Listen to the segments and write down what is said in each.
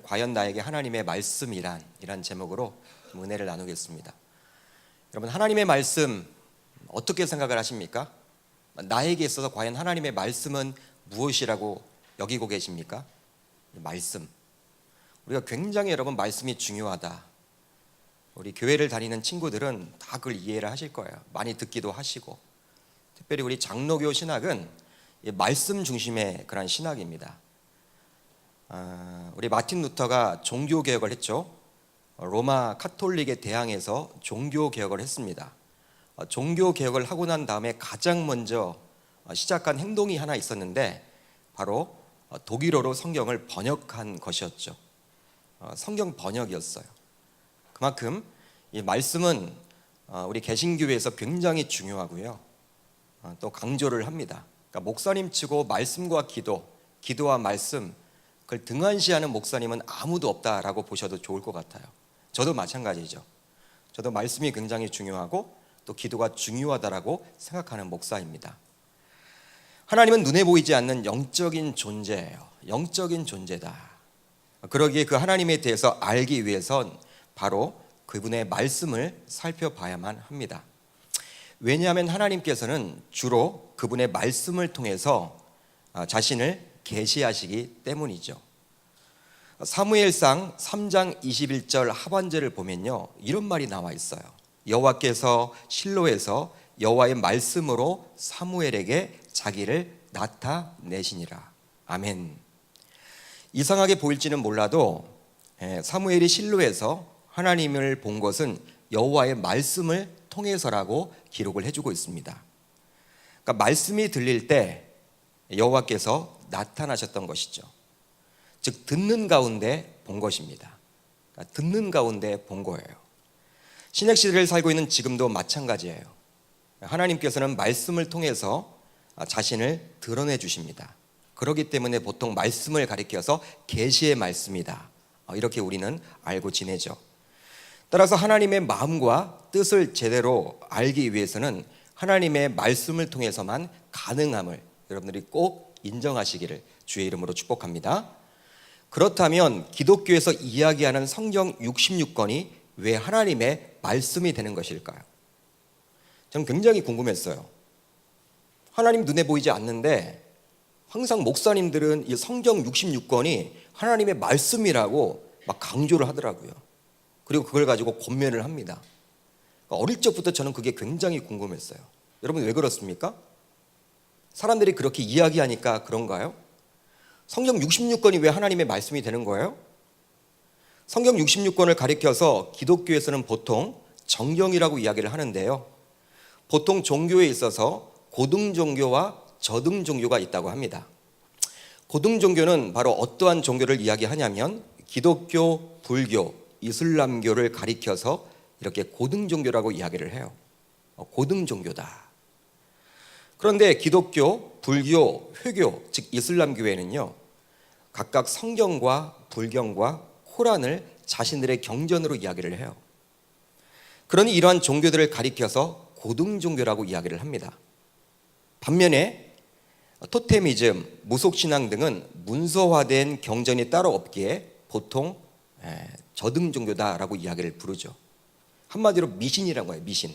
과연 나에게 하나님의 말씀이란 이란 제목으로 좀 은혜를 나누겠습니다. 여러분, 하나님의 말씀 어떻게 생각을 하십니까? 나에게 있어서 과연 하나님의 말씀은 무엇이라고 여기고 계십니까? 말씀. 우리가 굉장히 여러분 말씀이 중요하다. 우리 교회를 다니는 친구들은 다 그걸 이해를 하실 거예요. 많이 듣기도 하시고. 특별히 우리 장로교 신학은 말씀 중심의 그런 신학입니다. 우리 마틴 루터가 종교개혁을 했죠. 로마 카톨릭에 대항해서 종교개혁을 했습니다. 종교개혁을 하고 난 다음에 가장 먼저 시작한 행동이 하나 있었는데 바로 독일어로 성경을 번역한 것이었죠. 성경 번역이었어요. 그만큼 이 말씀은 우리 개신교회에서 굉장히 중요하고요. 또 강조를 합니다. 그러니까 목사님 치고 말씀과 기도와 말씀 그걸 등한시하는 목사님은 아무도 없다라고 보셔도 좋을 것 같아요. 저도 마찬가지죠. 저도 말씀이 굉장히 중요하고 또 기도가 중요하다라고 생각하는 목사입니다. 하나님은 눈에 보이지 않는 영적인 존재예요. 영적인 존재다. 그러기에 그 하나님에 대해서 알기 위해선 바로 그분의 말씀을 살펴봐야만 합니다. 왜냐하면 하나님께서는 주로 그분의 말씀을 통해서 자신을 계시하시기 때문이죠. 사무엘상 3장 21절 하반절을 보면요, 이런 말이 나와 있어요. 여호와께서 실로에서 여호와의 말씀으로 사무엘에게 자기를 나타내시니라. 아멘. 이상하게 보일지는 몰라도 사무엘이 실로에서 하나님을 본 것은 여호와의 말씀을 통해서라고 기록을 해주고 있습니다. 그러니까 말씀이 들릴 때 여호와께서 나타나셨던 것이죠. 즉 듣는 가운데 본 것입니다. 그러니까 듣는 가운데 본 거예요. 신약 시대를 살고 있는 지금도 마찬가지예요. 하나님께서는 말씀을 통해서 자신을 드러내 주십니다. 그렇기 때문에 보통 말씀을 가리켜서 계시의 말씀이다, 이렇게 우리는 알고 지내죠. 따라서 하나님의 마음과 뜻을 제대로 알기 위해서는 하나님의 말씀을 통해서만 가능함을 여러분들이 꼭 인정하시기를 주의 이름으로 축복합니다. 그렇다면 기독교에서 이야기하는 성경 66권이 왜 하나님의 말씀이 되는 것일까요? 저는 굉장히 궁금했어요. 하나님 눈에 보이지 않는데 항상 목사님들은 이 성경 66권이 하나님의 말씀이라고 막 강조를 하더라고요. 그리고 그걸 가지고 권면을 합니다. 어릴 적부터 저는 그게 굉장히 궁금했어요. 여러분, 왜 그렇습니까? 사람들이 그렇게 이야기하니까 그런가요? 성경 66권이 왜 하나님의 말씀이 되는 거예요? 성경 66권을 가리켜서 기독교에서는 보통 정경이라고 이야기를 하는데요, 보통 종교에 있어서 고등 종교와 저등 종교가 있다고 합니다. 고등 종교는 바로 어떠한 종교를 이야기하냐면 기독교, 불교, 이슬람교를 가리켜서 이렇게 고등 종교라고 이야기를 해요. 고등 종교다. 그런데 기독교, 불교, 회교, 즉 이슬람교회는요, 각각 성경과 불경과 코란을 자신들의 경전으로 이야기를 해요. 그러니 이러한 종교들을 가리켜서 고등 종교라고 이야기를 합니다. 반면에 토테미즘, 무속신앙 등은 문서화된 경전이 따로 없기에 보통 저등 종교다라고 이야기를 부르죠. 한마디로 미신이라는 거예요. 미신.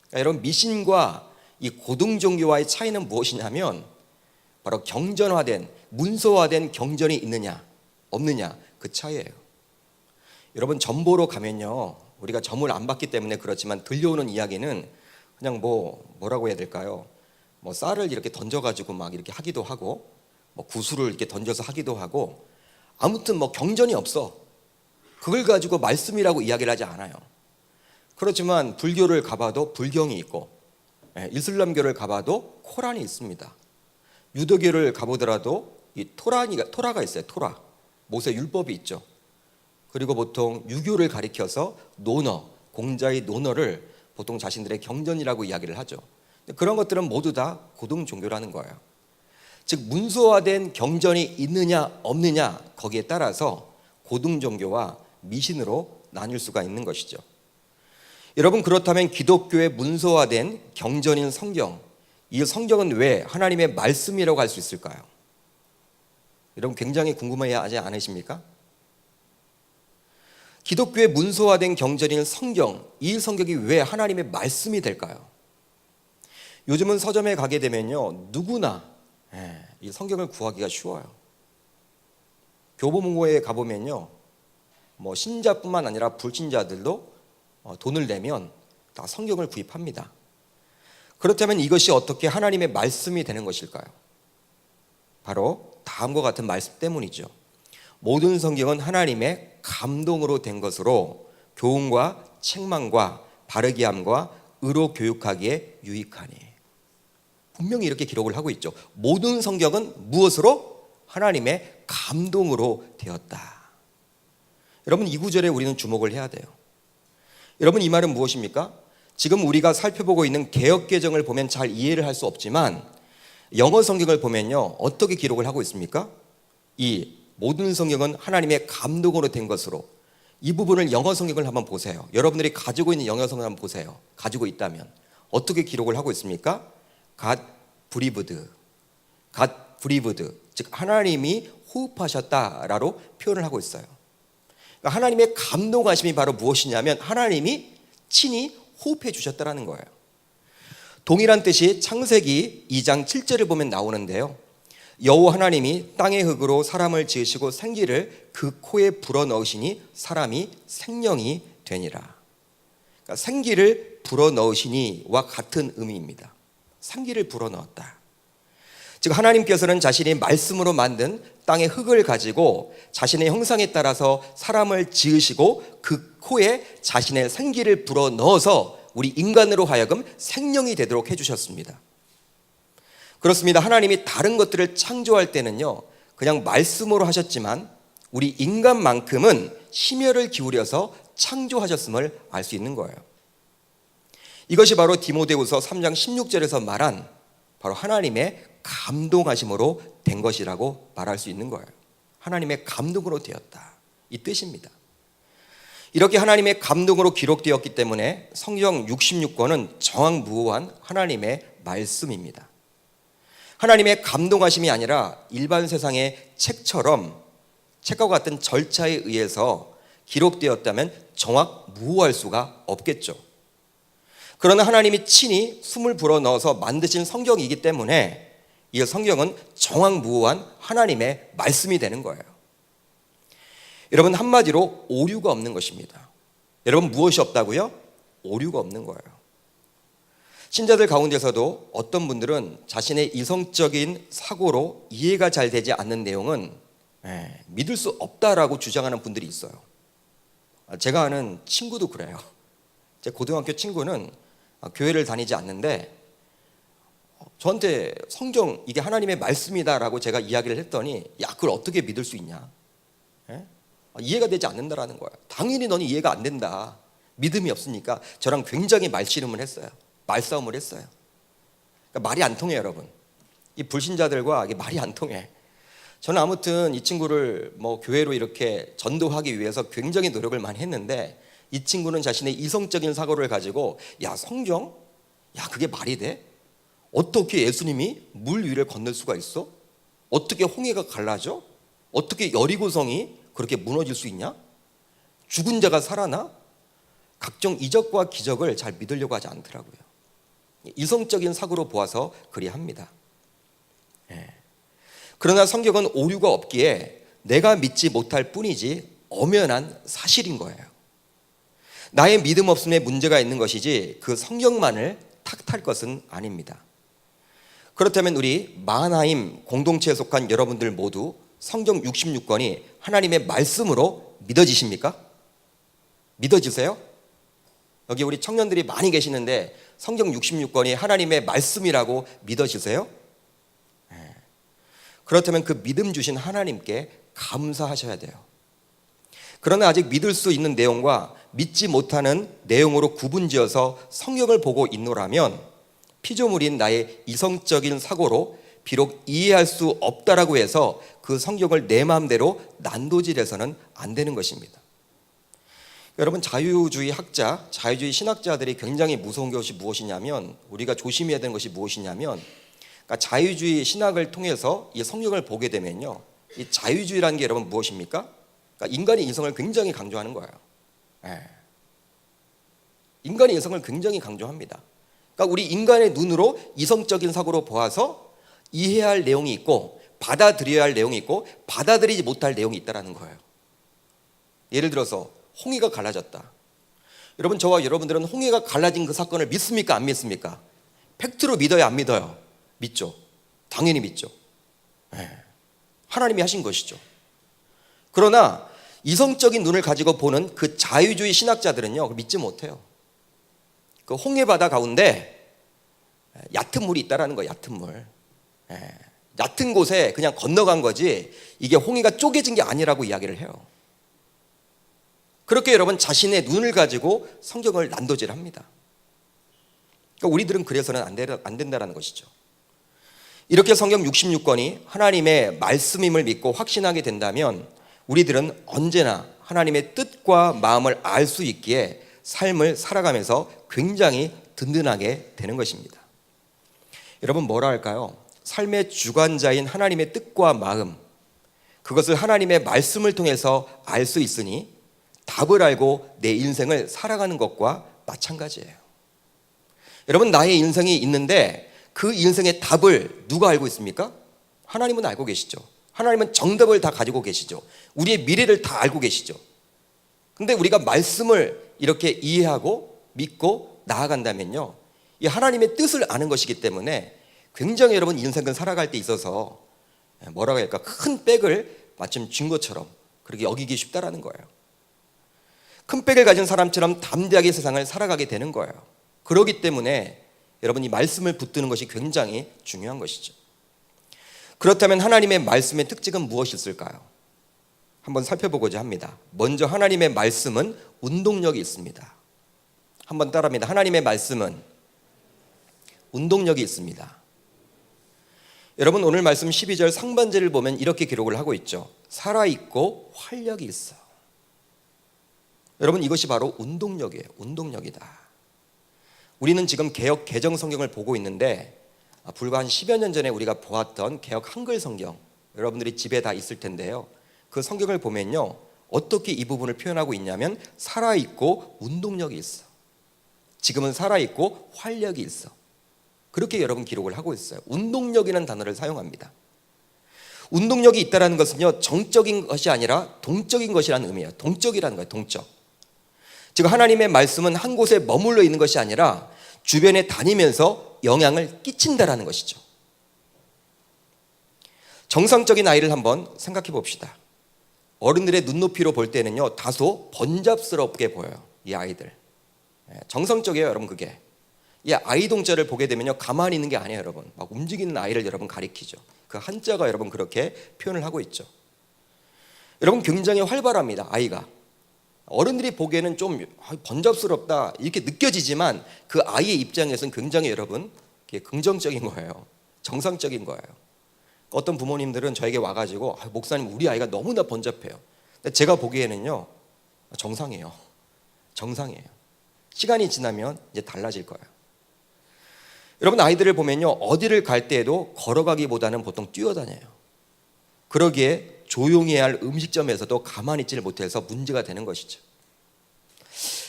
그러니까 여러분, 미신과 이 고등 종교와의 차이는 무엇이냐면 바로 경전화된, 문서화된 경전이 있느냐 없느냐, 그 차이예요. 여러분, 점 보러 가면요, 우리가 점을 안 봤기 때문에 그렇지만 들려오는 이야기는 그냥 뭐라고 해야 될까요? 쌀을 이렇게 던져가지고 막 이렇게 하기도 하고, 구슬을 이렇게 던져서 하기도 하고, 아무튼 경전이 없어. 그걸 가지고 말씀이라고 이야기를 하지 않아요. 그렇지만 불교를 가봐도 불경이 있고, 이슬람교를 가봐도 코란이 있습니다. 유대교를 가보더라도 이 토라가 있어요. 토라, 모세 율법이 있죠. 그리고 보통 유교를 가리켜서 논어, 공자의 논어를 보통 자신들의 경전이라고 이야기를 하죠. 그런 것들은 모두 다 고등 종교라는 거예요. 즉 문서화된 경전이 있느냐 없느냐, 거기에 따라서 고등 종교와 미신으로 나뉠 수가 있는 것이죠. 여러분, 그렇다면 기독교의 문서화된 경전인 성경, 이 성경은 왜 하나님의 말씀이라고 할 수 있을까요? 여러분, 굉장히 궁금해하지 않으십니까? 기독교의 문서화된 경전인 성경, 이 성경이 왜 하나님의 말씀이 될까요? 요즘은 서점에 가게 되면요, 누구나 이 성경을 구하기가 쉬워요. 교보문고에 가보면요, 뭐 신자뿐만 아니라 불신자들도 돈을 내면 다 성경을 구입합니다. 그렇다면 이것이 어떻게 하나님의 말씀이 되는 것일까요? 바로 다음과 같은 말씀 때문이죠. 모든 성경은 하나님의 감동으로 된 것으로 교훈과 책망과 바르게 함과 의로 교육하기에 유익하니. 분명히 이렇게 기록을 하고 있죠. 모든 성경은 무엇으로? 하나님의 감동으로 되었다. 여러분, 이 구절에 우리는 주목을 해야 돼요. 여러분, 이 말은 무엇입니까? 지금 우리가 살펴보고 있는 개역개정을 보면 잘 이해를 할 수 없지만 영어 성경을 보면요, 어떻게 기록을 하고 있습니까? 이 모든 성경은 하나님의 감동으로 된 것으로, 이 부분을 영어 성경을 한번 보세요. 여러분들이 가지고 있는 영어 성경을 한번 보세요. 가지고 있다면 어떻게 기록을 하고 있습니까? God breathed, God breathed, 즉 하나님이 호흡하셨다라고 표현을 하고 있어요. 그러니까 하나님의 감동하심이 바로 무엇이냐면 하나님이 친히 호흡해 주셨다라는 거예요. 동일한 뜻이 창세기 2장 7절을 보면 나오는데요, 여호와 하나님이 땅의 흙으로 사람을 지으시고 생기를 그 코에 불어넣으시니 사람이 생명이 되니라. 그러니까 생기를 불어넣으시니와 같은 의미입니다. 생기를 불어넣었다. 즉 하나님께서는 자신이 말씀으로 만든 땅의 흙을 가지고 자신의 형상에 따라서 사람을 지으시고 그 코에 자신의 생기를 불어넣어서 우리 인간으로 하여금 생명이 되도록 해주셨습니다. 그렇습니다. 하나님이 다른 것들을 창조할 때는요, 그냥 말씀으로 하셨지만 우리 인간만큼은 심혈을 기울여서 창조하셨음을 알 수 있는 거예요. 이것이 바로 디모데후서 3장 16절에서 말한 바로 하나님의 감동하심으로 된 것이라고 말할 수 있는 거예요. 하나님의 감동으로 되었다, 이 뜻입니다. 이렇게 하나님의 감동으로 기록되었기 때문에 성경 66권은 정확무오한 하나님의 말씀입니다. 하나님의 감동하심이 아니라 일반 세상의 책처럼 책과 같은 절차에 의해서 기록되었다면 정확무오할 수가 없겠죠. 그러나 하나님이 친히 숨을 불어넣어서 만드신 성경이기 때문에 이 성경은 정확무오한 하나님의 말씀이 되는 거예요. 여러분, 한마디로 오류가 없는 것입니다. 여러분, 무엇이 없다고요? 오류가 없는 거예요. 신자들 가운데서도 어떤 분들은 자신의 이성적인 사고로 이해가 잘 되지 않는 내용은 믿을 수 없다라고 주장하는 분들이 있어요. 제가 아는 친구도 그래요. 제 고등학교 친구는 교회를 다니지 않는데 저한테 성경 이게 하나님의 말씀이다라고 제가 이야기를 했더니, 야, 그걸 어떻게 믿을 수 있냐? 이해가 되지 않는다라는 거야. 당연히 너는 이해가 안 된다. 믿음이 없으니까. 저랑 굉장히 말씨름을 했어요. 말싸움을 했어요. 그러니까 말이 안 통해요, 여러분. 이 불신자들과 이게 말이 안 통해. 저는 아무튼 이 친구를 뭐 교회로 이렇게 전도하기 위해서 굉장히 노력을 많이 했는데, 이 친구는 자신의 이성적인 사고를 가지고, 야, 성경? 야, 그게 말이 돼? 어떻게 예수님이 물 위를 건널 수가 있어? 어떻게 홍해가 갈라져? 어떻게 여리고성이 그렇게 무너질 수 있냐? 죽은 자가 살아나? 각종 이적과 기적을 잘 믿으려고 하지 않더라고요. 이성적인 사고로 보아서 그리합니다. 그러나 성경은 오류가 없기에 내가 믿지 못할 뿐이지 엄연한 사실인 거예요. 나의 믿음 없음에 문제가 있는 것이지 그 성경만을 탓할 것은 아닙니다. 그렇다면 우리 마하나임 공동체에 속한 여러분들 모두 성경 66권이 하나님의 말씀으로 믿어지십니까? 믿어지세요? 여기 우리 청년들이 많이 계시는데 성경 66권이 하나님의 말씀이라고 믿어지세요? 그렇다면 그 믿음 주신 하나님께 감사하셔야 돼요. 그러나 아직 믿을 수 있는 내용과 믿지 못하는 내용으로 구분지어서 성경을 보고 있노라면 피조물인 나의 이성적인 사고로 비록 이해할 수 없다라고 해서 그 성경을 내 마음대로 난도질해서는 안 되는 것입니다. 여러분, 자유주의 학자, 자유주의 신학자들이 굉장히 무서운 것이 무엇이냐면, 우리가 조심해야 되는 것이 무엇이냐면, 그러니까 자유주의 신학을 통해서 이 성경을 보게 되면요, 이 자유주의라는 게 여러분 무엇입니까? 그러니까 인간의 이성을 굉장히 강조하는 거예요. 예. 인간의 이성을 굉장히 강조합니다. 그러니까 우리 인간의 눈으로 이성적인 사고로 보아서 이해해야 할 내용이 있고 받아들여야 할 내용이 있고 받아들이지 못할 내용이 있다는 거예요. 예를 들어서 홍해가 갈라졌다. 여러분, 저와 여러분들은 홍해가 갈라진 그 사건을 믿습니까? 안 믿습니까? 팩트로 믿어요? 안 믿어요? 믿죠. 당연히 믿죠. 네. 하나님이 하신 것이죠. 그러나 이성적인 눈을 가지고 보는 그 자유주의 신학자들은요, 믿지 못해요. 그 홍해 바다 가운데 얕은 물이 있다라는 거예요. 얕은 물. 얕은 곳에 그냥 건너간 거지 이게 홍해가 쪼개진 게 아니라고 이야기를 해요. 그렇게 여러분 자신의 눈을 가지고 성경을 난도질합니다. 그러니까 우리들은 그래서는 안 된다는 것이죠. 이렇게 성경 66권이 하나님의 말씀임을 믿고 확신하게 된다면 우리들은 언제나 하나님의 뜻과 마음을 알 수 있기에 삶을 살아가면서 굉장히 든든하게 되는 것입니다. 여러분, 뭐라 할까요? 삶의 주관자인 하나님의 뜻과 마음, 그것을 하나님의 말씀을 통해서 알 수 있으니 답을 알고 내 인생을 살아가는 것과 마찬가지예요. 여러분, 나의 인생이 있는데 그 인생의 답을 누가 알고 있습니까? 하나님은 알고 계시죠. 하나님은 정답을 다 가지고 계시죠. 우리의 미래를 다 알고 계시죠. 근데 우리가 말씀을 이렇게 이해하고 믿고 나아간다면요, 이 하나님의 뜻을 아는 것이기 때문에 굉장히 여러분 인생을 살아갈 때 있어서 뭐라고 할까, 큰 백을 마침 쥔 것처럼 그렇게 여기기 쉽다라는 거예요. 큰 백을 가진 사람처럼 담대하게 세상을 살아가게 되는 거예요. 그렇기 때문에 여러분 이 말씀을 붙드는 것이 굉장히 중요한 것이죠. 그렇다면 하나님의 말씀의 특징은 무엇이 있을까요? 한번 살펴보고자 합니다. 먼저 하나님의 말씀은 운동력이 있습니다. 한번 따라합니다. 하나님의 말씀은 운동력이 있습니다. 여러분, 오늘 말씀 12절 상반절을 보면 이렇게 기록을 하고 있죠. 살아있고 활력이 있어. 여러분, 이것이 바로 운동력이에요. 운동력이다. 우리는 지금 개역 개정 성경을 보고 있는데 불과 한 10여 년 전에 우리가 보았던 개역 한글 성경, 여러분들이 집에 다 있을 텐데요, 그 성경을 보면요, 어떻게 이 부분을 표현하고 있냐면 살아있고 운동력이 있어. 지금은 살아있고 활력이 있어. 그렇게 여러분 기록을 하고 있어요. 운동력이라는 단어를 사용합니다. 운동력이 있다는 것은요, 정적인 것이 아니라 동적인 것이라는 의미예요. 동적이라는 거예요. 동적. 즉 하나님의 말씀은 한 곳에 머물러 있는 것이 아니라 주변에 다니면서 영향을 끼친다라는 것이죠. 정상적인 아이를 한번 생각해 봅시다. 어른들의 눈높이로 볼 때는요, 다소 번잡스럽게 보여요. 이 아이들. 정상적이에요, 여러분. 그게 이 아이 동자를 보게 되면요, 가만히 있는 게 아니에요, 여러분. 막 움직이는 아이를 여러분 가리키죠. 그 한자가 여러분 그렇게 표현을 하고 있죠. 여러분, 굉장히 활발합니다, 아이가. 어른들이 보기에는 좀 번잡스럽다 이렇게 느껴지지만 그 아이의 입장에서는 굉장히 여러분 긍정적인 거예요. 정상적인 거예요. 어떤 부모님들은 저에게 와가지고 목사님, 우리 아이가 너무나 번잡해요. 근데 제가 보기에는요, 정상이에요. 정상이에요. 시간이 지나면 이제 달라질 거예요. 여러분, 아이들을 보면요, 어디를 갈 때에도 걸어가기보다는 보통 뛰어다녀요. 그러기에 조용히 해야 할 음식점에서도 가만히 있지를 못해서 문제가 되는 것이죠.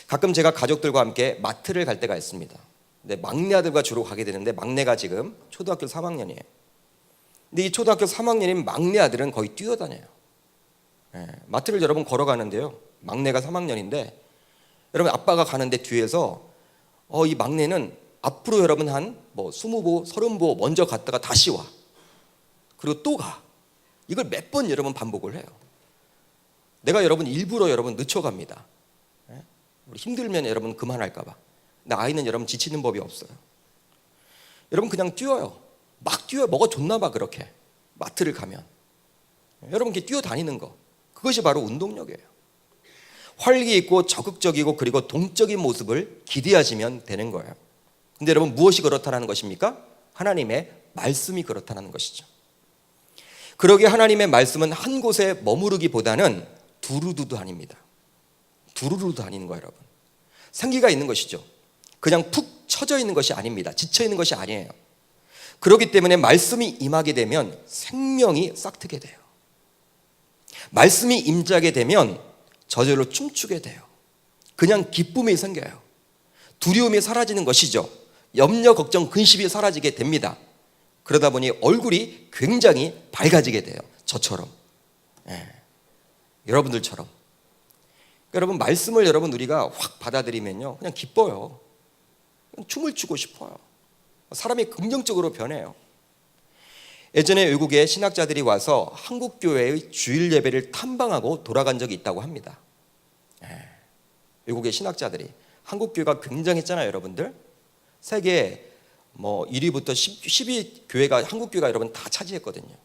가끔 제가 가족들과 함께 마트를 갈 때가 있습니다. 근데 막내 아들과 주로 가게 되는데 막내가 지금 초등학교 3학년이에요. 근데 이 초등학교 3학년인 막내 아들은 거의 뛰어다녀요. 마트를 여러분 걸어가는데요, 막내가 3학년인데 여러분 아빠가 가는데 뒤에서 이 막내는 앞으로 여러분 한 20보, 30보 먼저 갔다가 다시 와. 그리고 또 가. 이걸 몇 번 여러분 반복을 해요. 내가 여러분 일부러 여러분 늦춰갑니다. 우리 힘들면 여러분 그만할까 봐. 근데 아이는 여러분 지치는 법이 없어요. 여러분 그냥 뛰어요. 막 뛰어요. 뭐가 좋나 봐. 그렇게 마트를 가면 여러분 이렇게 뛰어다니는 거, 그것이 바로 운동력이에요. 활기 있고 적극적이고 그리고 동적인 모습을 기대하시면 되는 거예요. 근데 여러분, 무엇이 그렇다는 것입니까? 하나님의 말씀이 그렇다는 것이죠. 그러기에 하나님의 말씀은 한 곳에 머무르기보다는 두루두 다닙니다. 두루루 다니는 거예요, 여러분. 생기가 있는 것이죠. 그냥 푹 처져 있는 것이 아닙니다. 지쳐 있는 것이 아니에요. 그렇기 때문에 말씀이 임하게 되면 생명이 싹트게 돼요. 말씀이 임재하게 되면 저절로 춤추게 돼요. 그냥 기쁨이 생겨요. 두려움이 사라지는 것이죠. 염려, 걱정, 근심이 사라지게 됩니다. 그러다 보니 얼굴이 굉장히 밝아지게 돼요. 저처럼. 여러분들처럼. 여러분, 말씀을 우리가 확 받아들이면요, 그냥 기뻐요. 그냥 춤을 추고 싶어요. 사람이 긍정적으로 변해요. 예전에 외국의 신학자들이 와서 한국 교회의 주일 예배를 탐방하고 돌아간 적이 있다고 합니다. 외국의 신학자들이. 한국 교회가 굉장했잖아요, 여러분들. 세계 1위부터 10위 교회가, 한국 교회가 여러분 다 차지했거든요.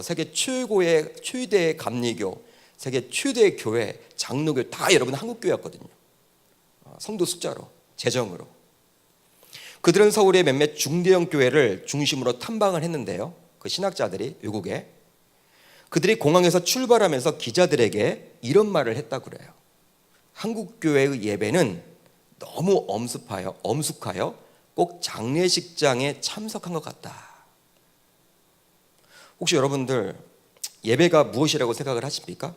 세계 최대의 감리교, 세계 최대의 교회, 장로교 다 여러분 한국 교회였거든요. 성도 숫자로, 재정으로. 그들은 서울의 몇몇 중대형 교회를 중심으로 탐방을 했는데요. 그 신학자들이 외국에, 그들이 공항에서 출발하면서 기자들에게 이런 말을 했다고 그래요. 한국 교회의 예배는 너무 엄숙하여 꼭 장례식장에 참석한 것 같다. 혹시 여러분들 예배가 무엇이라고 생각을 하십니까?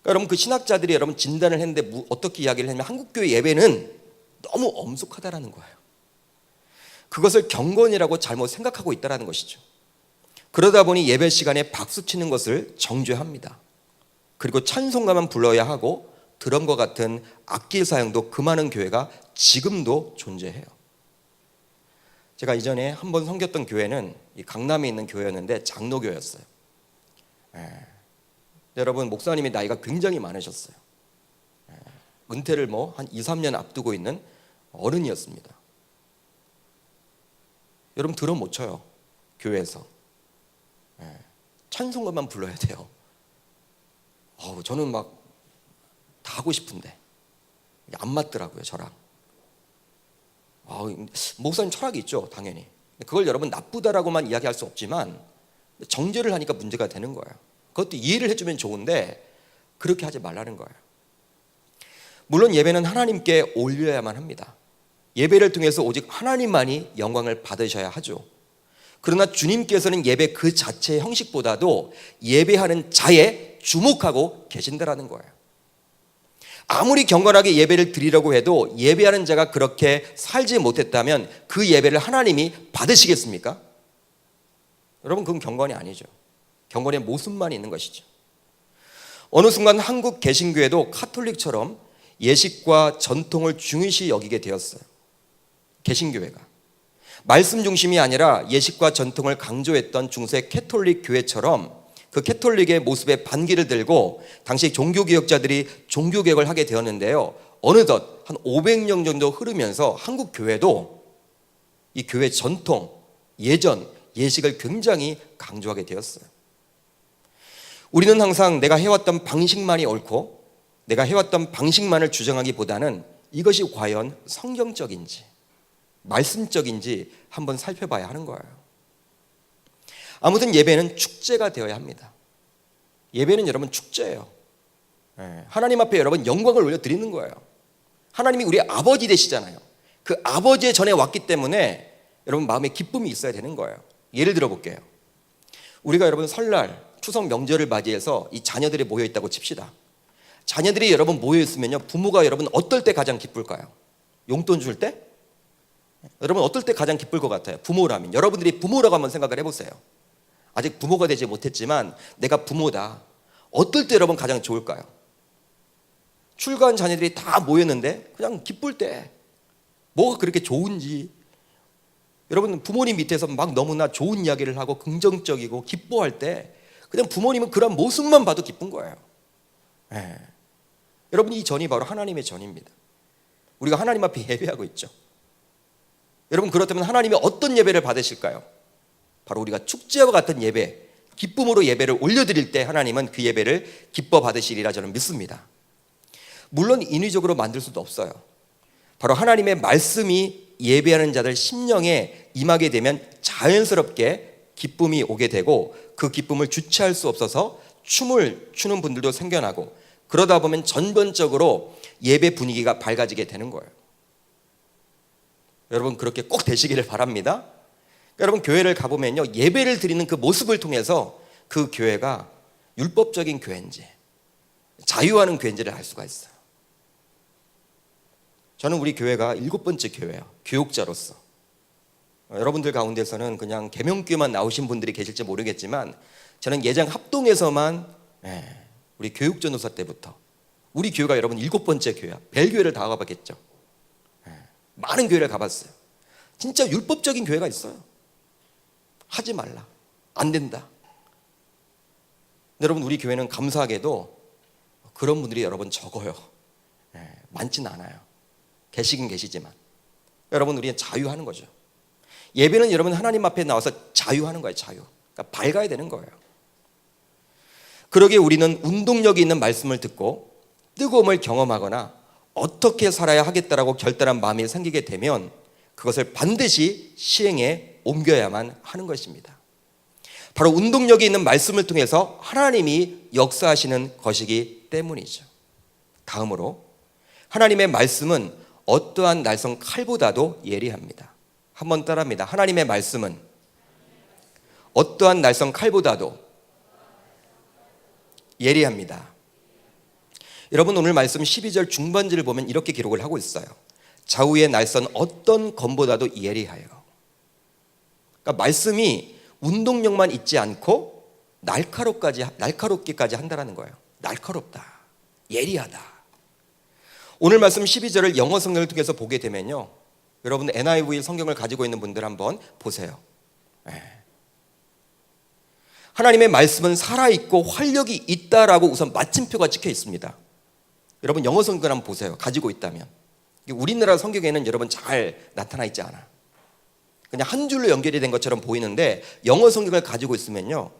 여러분, 그 신학자들이 여러분 진단을 했는데 어떻게 이야기를 했냐면 한국교회 예배는 너무 엄숙하다라는 거예요. 그것을 경건이라고 잘못 생각하고 있다는 것이죠. 그러다 보니 예배 시간에 박수 치는 것을 정죄합니다. 그리고 찬송가만 불러야 하고 드럼과 같은 악기 사용도 금하는 교회가 지금도 존재해요. 제가 이전에 한번 섬겼던 교회는 이 강남에 있는 교회였는데 장로교였어요. 여러분, 목사님이 나이가 굉장히 많으셨어요. 은퇴를 한 2, 3년 앞두고 있는 어른이었습니다. 여러분, 드럼 못 쳐요. 교회에서. 찬송가만 불러야 돼요. 저는 막 다 하고 싶은데 안 맞더라고요, 저랑. 목사님 철학이 있죠, 당연히. 그걸 여러분 나쁘다라고만 이야기할 수 없지만 정죄를 하니까 문제가 되는 거예요. 그것도 이해를 해주면 좋은데 그렇게 하지 말라는 거예요. 물론 예배는 하나님께 올려야만 합니다. 예배를 통해서 오직 하나님만이 영광을 받으셔야 하죠. 그러나 주님께서는 예배 그 자체의 형식보다도 예배하는 자에 주목하고 계신다라는 거예요. 아무리 경건하게 예배를 드리려고 해도 예배하는 자가 그렇게 살지 못했다면 그 예배를 하나님이 받으시겠습니까? 여러분, 그건 경건이 아니죠. 경건의 모습만 있는 것이죠. 어느 순간 한국 개신교회도 카톨릭처럼 예식과 전통을 중요시 여기게 되었어요. 개신교회가 말씀 중심이 아니라 예식과 전통을 강조했던 중세 캐톨릭 교회처럼 그 캐톨릭의 모습에 반기를 들고 당시 종교개혁자들이 종교개혁을 하게 되었는데요. 어느덧 한 500년 정도 흐르면서 한국 교회도 이 교회 전통, 예전, 예식을 굉장히 강조하게 되었어요. 우리는 항상 내가 해왔던 방식만이 옳고 내가 해왔던 방식만을 주장하기보다는 이것이 과연 성경적인지 말씀적인지 한번 살펴봐야 하는 거예요. 아무튼 예배는 축제가 되어야 합니다. 예배는 여러분 축제예요. 하나님 앞에 여러분 영광을 올려드리는 거예요. 하나님이 우리 아버지 되시잖아요. 그 아버지의 전에 왔기 때문에 여러분 마음에 기쁨이 있어야 되는 거예요. 예를 들어 볼게요. 우리가 여러분 설날, 추석 명절을 맞이해서 이 자녀들이 모여있다고 칩시다. 자녀들이 여러분 모여있으면요, 부모가 여러분 어떨 때 가장 기쁠까요? 용돈 줄 때? 여러분 어떨 때 가장 기쁠 것 같아요? 부모라면. 여러분들이 부모라고 한번 생각을 해보세요. 아직 부모가 되지 못했지만 내가 부모다. 어떨 때 여러분 가장 좋을까요? 출가한 자녀들이 다 모였는데 그냥 기쁠 때. 뭐가 그렇게 좋은지. 여러분, 부모님 밑에서 막 너무나 좋은 이야기를 하고 긍정적이고 기뻐할 때 그냥 부모님은 그런 모습만 봐도 기쁜 거예요. 여러분, 이 전이 바로 하나님의 전입니다. 우리가 하나님 앞에 예배하고 있죠. 여러분, 그렇다면 하나님이 어떤 예배를 받으실까요? 바로 우리가 축제와 같은 예배, 기쁨으로 예배를 올려드릴 때 하나님은 그 예배를 기뻐 받으시리라 저는 믿습니다. 물론 인위적으로 만들 수도 없어요. 바로 하나님의 말씀이 예배하는 자들 심령에 임하게 되면 자연스럽게 기쁨이 오게 되고 그 기쁨을 주체할 수 없어서 춤을 추는 분들도 생겨나고 그러다 보면 전반적으로 예배 분위기가 밝아지게 되는 거예요. 여러분, 그렇게 꼭 되시기를 바랍니다. 여러분, 교회를 가보면요, 예배를 드리는 그 모습을 통해서 그 교회가 율법적인 교회인지 자유하는 교회인지를 알 수가 있어요. 저는 우리 교회가 7번째 교회예요. 교육자로서. 여러분들 가운데서는 그냥 계명교회만 나오신 분들이 계실지 모르겠지만 저는 예장 합동에서만 우리 교육전도사 때부터 우리 교회가 여러분 7번째 교회야. 벨교회를 다 가봤겠죠. 많은 교회를 가봤어요. 진짜 율법적인 교회가 있어요. 하지 말라. 안 된다. 여러분 우리 교회는 감사하게도 그런 분들이 여러분 적어요. 많지는 않아요. 계시긴 계시지만 여러분 우리는 자유하는 거죠. 예배는 여러분 하나님 앞에 나와서 자유하는 거예요. 자유. 그러니까 밝아야 되는 거예요. 그러기에 우리는 운동력이 있는 말씀을 듣고 뜨거움을 경험하거나 어떻게 살아야 하겠다라고 결단한 마음이 생기게 되면 그것을 반드시 시행에 옮겨야만 하는 것입니다. 바로 운동력이 있는 말씀을 통해서 하나님이 역사하시는 것이기 때문이죠. 다음으로 하나님의 말씀은 어떠한 날선 칼보다도 예리합니다. 한번 따라합니다. 하나님의 말씀은 어떠한 날선 칼보다도 예리합니다. 여러분 오늘 말씀 12절 중반절을 보면 이렇게 기록을 하고 있어요. 좌우의 날선 어떤 검보다도 예리하여. 그러니까 말씀이 운동력만 있지 않고 날카롭기까지 한다는 거예요. 날카롭다. 예리하다. 오늘 말씀 12절을 영어 성경을 통해서 보게 되면요. 여러분 NIV 성경을 가지고 있는 분들 한번 보세요. 하나님의 말씀은 살아있고 활력이 있다라고 우선 마침표가 찍혀 있습니다. 여러분 영어 성경을 한번 보세요. 가지고 있다면. 우리나라 성경에는 여러분 잘 나타나 있지 않아. 그냥 한 줄로 연결이 된 것처럼 보이는데 영어 성경을 가지고 있으면요.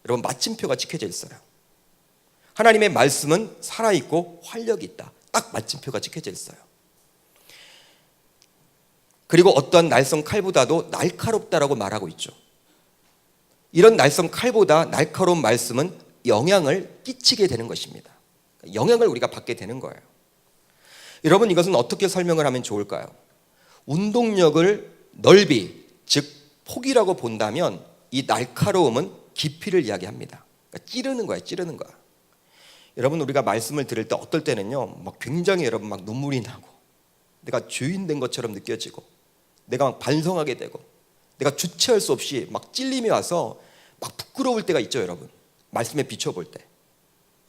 여러분 마침표가 찍혀져 있어요. 하나님의 말씀은 살아있고 활력이 있다. 딱 마침표가 찍혀져 있어요. 그리고 어떠한 날선 칼보다도 날카롭다라고 말하고 있죠. 이런 날선 칼보다 날카로운 말씀은 영향을 끼치게 되는 것입니다. 영향을 우리가 받게 되는 거예요. 여러분 이것은 어떻게 설명을 하면 좋을까요? 운동력을 넓이, 즉 폭이라고 본다면 이 날카로움은 깊이를 이야기합니다. 그러니까 찌르는 거예요. 찌르는 거야. 여러분 우리가 말씀을 들을 때 어떨 때는요 막 굉장히 여러분 막 눈물이 나고 내가 죄인 된 것처럼 느껴지고 내가 막 반성하게 되고 내가 주체할 수 없이 막 찔림이 와서 막 부끄러울 때가 있죠. 여러분 말씀에 비춰볼 때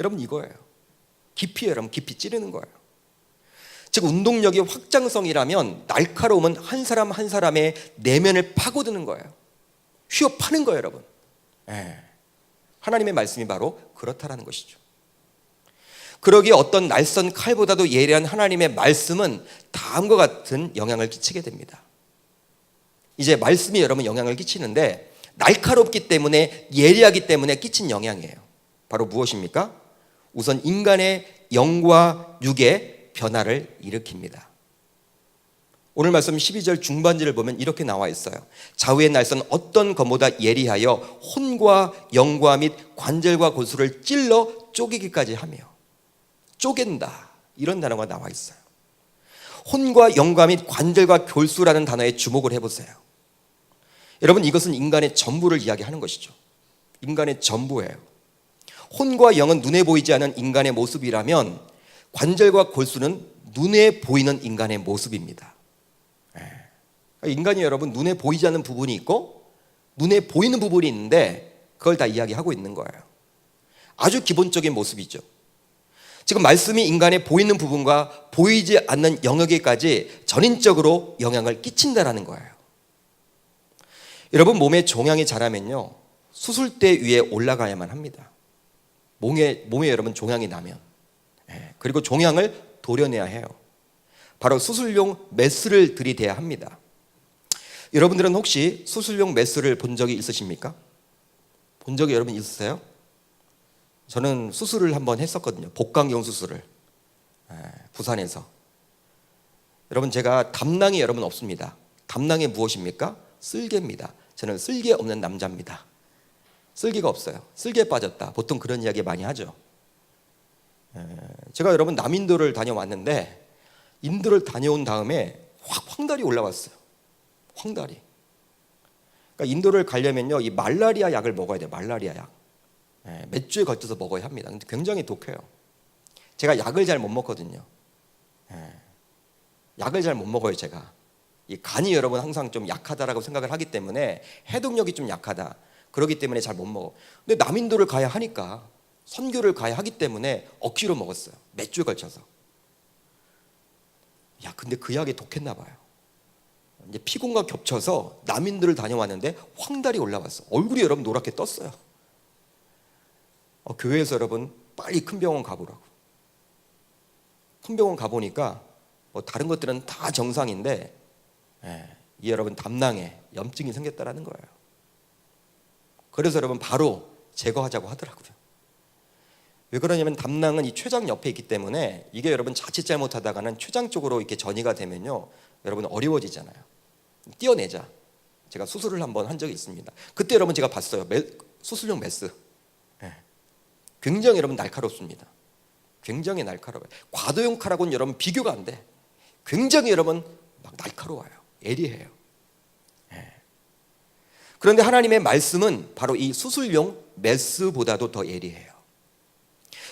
여러분 이거예요. 깊이에요. 여러분 깊이 찌르는 거예요. 즉 운동력이 확장성이라면 날카로움은 한 사람 한 사람의 내면을 파고드는 거예요. 휘어파는 거예요. 여러분 하나님의 말씀이 바로 그렇다라는 것이죠. 그러기에 어떤 날선 칼보다도 예리한 하나님의 말씀은 다음과 같은 영향을 끼치게 됩니다. 이제 말씀이 여러분 영향을 끼치는데 날카롭기 때문에 예리하기 때문에 끼친 영향이에요. 바로 무엇입니까? 우선 인간의 영과 육의 변화를 일으킵니다. 오늘 말씀 12절 중반절을 보면 이렇게 나와 있어요. 좌우의 날선 어떤 검보다 예리하여 혼과 영과 및 관절과 골수를 찔러 쪼개기까지 하며. 쪼갠다 이런 단어가 나와 있어요. 혼과 영과 및 관절과 골수라는 단어에 주목을 해보세요. 여러분 이것은 인간의 전부를 이야기하는 것이죠. 인간의 전부예요. 혼과 영은 눈에 보이지 않는 인간의 모습이라면 관절과 골수는 눈에 보이는 인간의 모습입니다. 인간이 여러분 눈에 보이지 않는 부분이 있고 눈에 보이는 부분이 있는데 그걸 다 이야기하고 있는 거예요. 아주 기본적인 모습이죠. 지금 말씀이 인간의 보이는 부분과 보이지 않는 영역에까지 전인적으로 영향을 끼친다라는 거예요. 여러분 몸에 종양이 자라면요 수술대 위에 올라가야만 합니다. 몸에 여러분 종양이 나면 그리고 종양을 도려내야 해요. 바로 수술용 메스를 들이대야 합니다. 여러분들은 혹시 수술용 메스를 본 적이 있으십니까? 본 적이 여러분 있으세요? 저는 수술을 한번 했었거든요. 복강경 수술을 부산에서. 여러분 제가 담낭이 여러분 없습니다. 담낭이 무엇입니까? 쓸개입니다. 저는 쓸개 없는 남자입니다. 쓸개가 없어요. 쓸개 빠졌다. 보통 그런 이야기 많이 하죠. 제가 여러분 남인도를 다녀왔는데 인도를 다녀온 다음에 확 황달이 올라왔어요. 황달이. 그러니까 인도를 가려면요 이 말라리아 약을 먹어야 돼요. 말라리아 약. 몇 주에 걸쳐서 먹어야 합니다. 근데 굉장히 독해요. 제가 약을 잘 못 먹거든요. 약을 잘 못 먹어요. 제가 이 간이 여러분 항상 좀 약하다라고 생각을 하기 때문에 해독력이 좀 약하다, 그렇기 때문에 잘 못 먹어. 근데 남인도를 가야 하니까, 선교를 가야 하기 때문에 억지로 먹었어요. 몇 주에 걸쳐서. 야, 근데 그 약이 독했나 봐요. 이제 피곤과 겹쳐서 남인도를 다녀왔는데 황달이 올라왔어. 얼굴이 여러분 노랗게 떴어요. 교회에서 여러분 빨리 큰 병원 가보라고. 큰 병원 가보니까 뭐 다른 것들은 다 정상인데, 이 여러분 담낭에 염증이 생겼다라는 거예요. 그래서 여러분 바로 제거하자고 하더라고요. 왜 그러냐면 담낭은 이 췌장 옆에 있기 때문에 이게 여러분 자칫 잘못하다가는 췌장 쪽으로 이렇게 전이가 되면요, 여러분 어려워지잖아요. 떼어내자. 제가 수술을 한번 한 적이 있습니다. 그때 여러분 제가 봤어요. 수술용 메스. 굉장히 여러분 날카롭습니다. 굉장히 날카로워요. 과도용 칼하고는 여러분 비교가 안 돼. 굉장히 여러분 막 날카로워요. 예리해요. 그런데 하나님의 말씀은 바로 이 수술용 메스보다도 더 예리해요.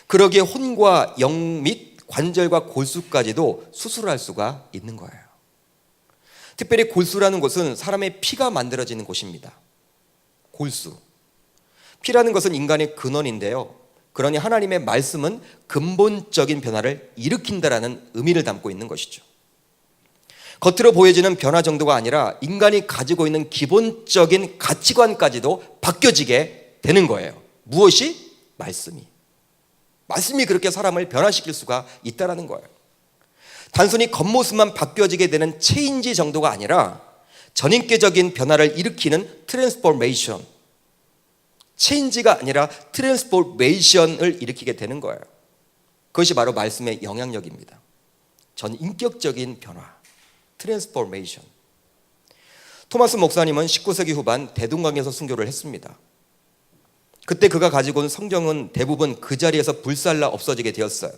그러기에 혼과 영 및 관절과 골수까지도 수술할 수가 있는 거예요. 특별히 골수라는 곳은 사람의 피가 만들어지는 곳입니다. 골수. 피라는 것은 인간의 근원인데요, 그러니 하나님의 말씀은 근본적인 변화를 일으킨다라는 의미를 담고 있는 것이죠. 겉으로 보여지는 변화 정도가 아니라 인간이 가지고 있는 기본적인 가치관까지도 바뀌어지게 되는 거예요. 무엇이? 말씀이 그렇게 사람을 변화시킬 수가 있다는 거예요. 단순히 겉모습만 바뀌어지게 되는 체인지 정도가 아니라 전인격적인 변화를 일으키는 트랜스포메이션, 체인지가 아니라 트랜스포메이션을 일으키게 되는 거예요. 그것이 바로 말씀의 영향력입니다. 전인격적인 변화, 트랜스포메이션. 토마스 목사님은 19세기 후반 대동강에서 순교를 했습니다. 그때 그가 가지고 온 성경은 대부분 그 자리에서 불살라 없어지게 되었어요.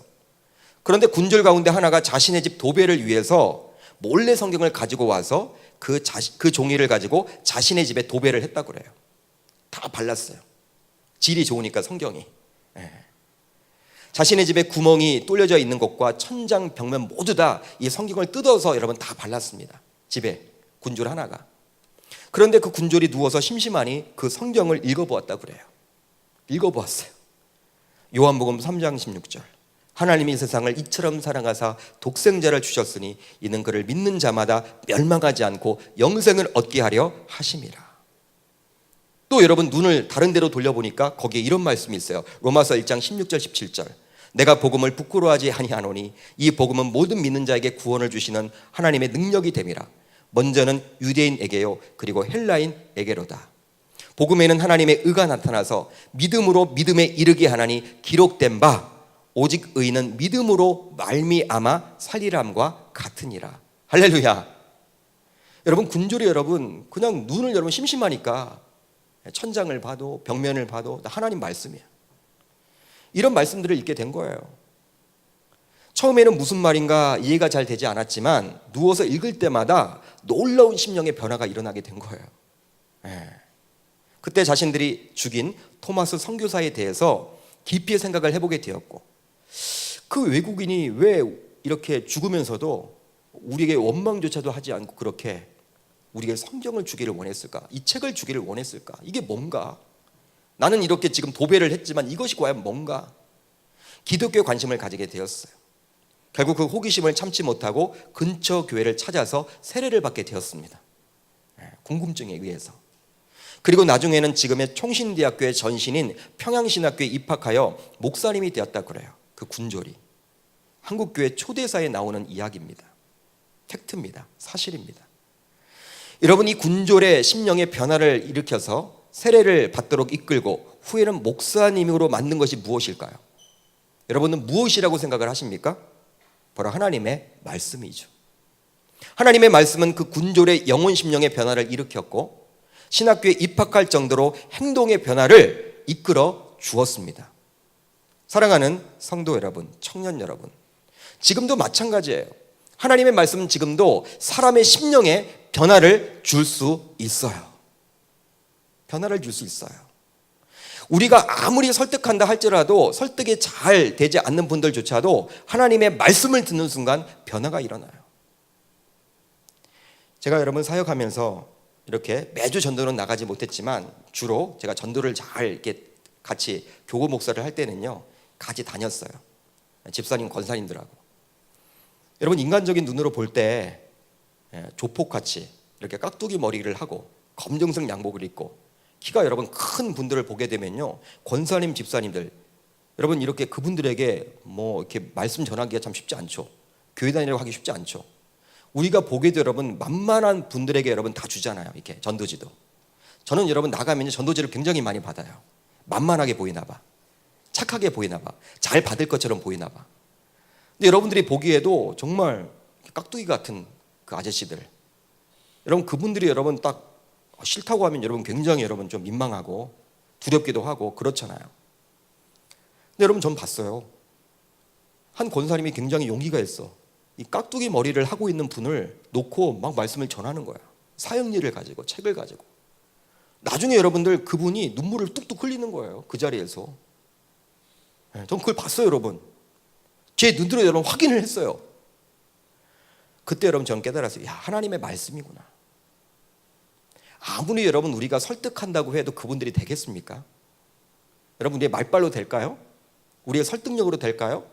그런데 군졸 가운데 하나가 자신의 집 도배를 위해서 몰래 성경을 가지고 와서 그 종이를 가지고 자신의 집에 도배를 했다고 그래요. 다 발랐어요. 질이 좋으니까 성경이. 자신의 집에 구멍이 뚫려져 있는 곳과 천장 벽면 모두 다 이 성경을 뜯어서 여러분 다 발랐습니다. 집에 군졸 하나가. 그런데 그 군졸이 누워서 심심하니 그 성경을 읽어보았다고 그래요. 읽어보았어요. 요한복음 3장 16절. 하나님이 세상을 이처럼 사랑하사 독생자를 주셨으니 이는 그를 믿는 자마다 멸망하지 않고 영생을 얻게 하려 하심이라. 또 여러분 눈을 다른 데로 돌려보니까 거기에 이런 말씀이 있어요. 로마서 1장 16절 17절. 내가 복음을 부끄러워하지 아니하노니 이 복음은 모든 믿는 자에게 구원을 주시는 하나님의 능력이 됨이라. 먼저는 유대인에게요 그리고 헬라인에게로다. 복음에는 하나님의 의가 나타나서 믿음으로 믿음에 이르게 하나니 기록된 바 오직 의인은 믿음으로 말미암아 살리람과 같으니라. 할렐루야. 여러분 군졸이 여러분 그냥 눈을 여러분 심심하니까 천장을 봐도 벽면을 봐도 하나님 말씀이야. 이런 말씀들을 읽게 된 거예요. 처음에는 무슨 말인가 이해가 잘 되지 않았지만 누워서 읽을 때마다 놀라운 심령의 변화가 일어나게 된 거예요. 그때 자신들이 죽인 토마스 선교사에 대해서 깊이 생각을 해보게 되었고, 그 외국인이 왜 이렇게 죽으면서도 우리에게 원망조차도 하지 않고 그렇게 우리에게 성경을 주기를 원했을까? 이 책을 주기를 원했을까? 이게 뭔가? 나는 이렇게 지금 도배를 했지만 이것이 과연 뭔가? 기독교에 관심을 가지게 되었어요. 결국 그 호기심을 참지 못하고 근처 교회를 찾아서 세례를 받게 되었습니다. 궁금증에 의해서. 그리고 나중에는 지금의 총신대학교의 전신인 평양신학교에 입학하여 목사님이 되었다고 그래요. 그 군졸이. 한국교회 초대사에 나오는 이야기입니다. 팩트입니다. 사실입니다. 여러분 이 군졸의 심령의 변화를 일으켜서 세례를 받도록 이끌고 후에는 목사님으로 만든 것이 무엇일까요? 여러분은 무엇이라고 생각을 하십니까? 바로 하나님의 말씀이죠. 하나님의 말씀은 그 군졸의 영혼 심령의 변화를 일으켰고 신학교에 입학할 정도로 행동의 변화를 이끌어 주었습니다. 사랑하는 성도 여러분, 청년 여러분, 지금도 마찬가지예요. 하나님의 말씀은 지금도 사람의 심령에 변화를 줄 수 있어요. 변화를 줄 수 있어요. 우리가 아무리 설득한다 할지라도 설득이 잘 되지 않는 분들조차도 하나님의 말씀을 듣는 순간 변화가 일어나요. 제가 여러분 사역하면서 이렇게 매주 전도는 나가지 못했지만 주로 제가 전도를 잘 이렇게 같이 교구 목사를 할 때는요 같이 다녔어요. 집사님, 권사님들하고. 여러분 인간적인 눈으로 볼 때 조폭같이 이렇게 깍두기 머리를 하고 검정색 양복을 입고 키가 여러분 큰 분들을 보게 되면요 권사님, 집사님들 여러분 이렇게 그분들에게 뭐 이렇게 말씀 전하기가 참 쉽지 않죠. 교회 다니라고 하기 쉽지 않죠. 우리가 보기에도 여러분 만만한 분들에게 여러분 다 주잖아요. 이렇게 전도지도. 저는 여러분 나가면 전도지를 굉장히 많이 받아요. 만만하게 보이나 봐. 착하게 보이나 봐. 잘 받을 것처럼 보이나 봐. 근데 여러분들이 보기에도 정말 깍두기 같은 그 아저씨들. 여러분 그분들이 여러분 딱 싫다고 하면 여러분 굉장히 여러분 좀 민망하고 두렵기도 하고 그렇잖아요. 근데 여러분 전 봤어요. 한 권사님이 굉장히 용기가 있어. 이 깍두기 머리를 하고 있는 분을 놓고 막 말씀을 전하는 거야. 사역리를 가지고 책을 가지고. 나중에 여러분들 그분이 눈물을 뚝뚝 흘리는 거예요. 그 자리에서. 전 그걸 봤어요, 여러분. 제 눈으로 여러분 확인을 했어요. 그때 여러분 저는 깨달았어요. 야, 하나님의 말씀이구나. 아무리 여러분 우리가 설득한다고 해도 그분들이 되겠습니까? 여러분 우리의 말발로 될까요? 우리의 설득력으로 될까요?